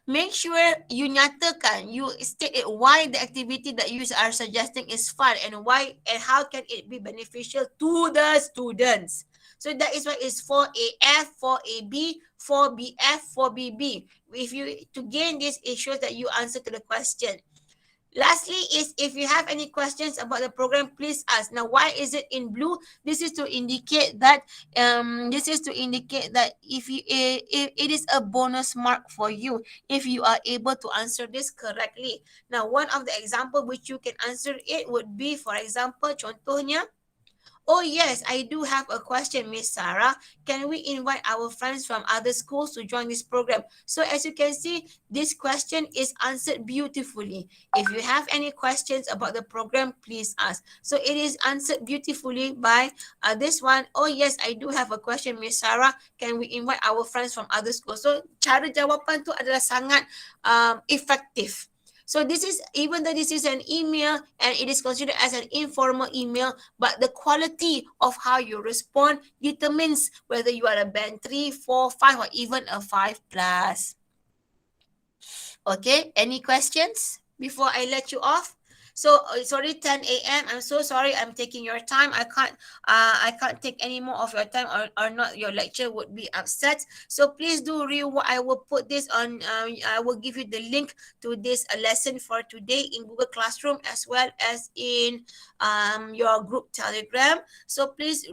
make sure you nyatakan, you state it, why the activity that you are suggesting is fun and why and how can it be beneficial to the students. So that is why it's 4AF, 4AB, 4BF, 4BB. If you to gain this, it shows that you answer to the question. Lastly is if you have any questions about the program, please ask. Now, why is it in blue? This is to indicate that if it is a bonus mark for you if you are able to answer this correctly. Now, one of the example which you can answer it would be, for example, contohnya, oh yes, I do have a question, Miss Sarah. Can we invite our friends from other schools to join this program? So as you can see, this question is answered beautifully. If you have any questions about the program, please ask. So it is answered beautifully by this one. Oh yes, I do have a question, Miss Sarah. Can we invite our friends from other schools? So cara jawapan tu adalah sangat effective. So this is, even though this is an email and it is considered as an informal email, but the quality of how you respond determines whether you are a band 3, 4, 5 or even a 5 plus. Okay, any questions before I let you off? So it's already 10 a.m. I'm so sorry I'm taking your time. I can't take any more of your time or not your lecture would be upset. So please do read what I will put this on. I will give you the link to this lesson for today in Google Classroom as well as in your group Telegram. So please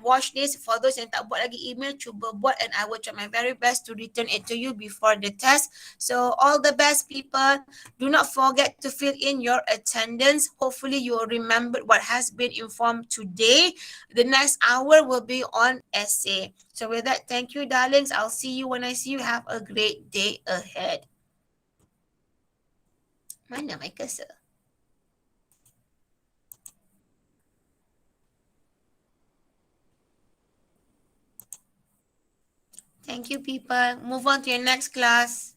watch this. For those yang tak buat lagi email, cuba buat and I will try my very best to return it to you before the test. So all the best, people. Do not forget to fill in your attendance. Hopefully you will remember what has been informed today. The next hour will be on essay. So with that, thank you, darlings. I'll see you when I see you. Have a great day ahead. Mana my cursor? Thank you, people. Move on to your next class.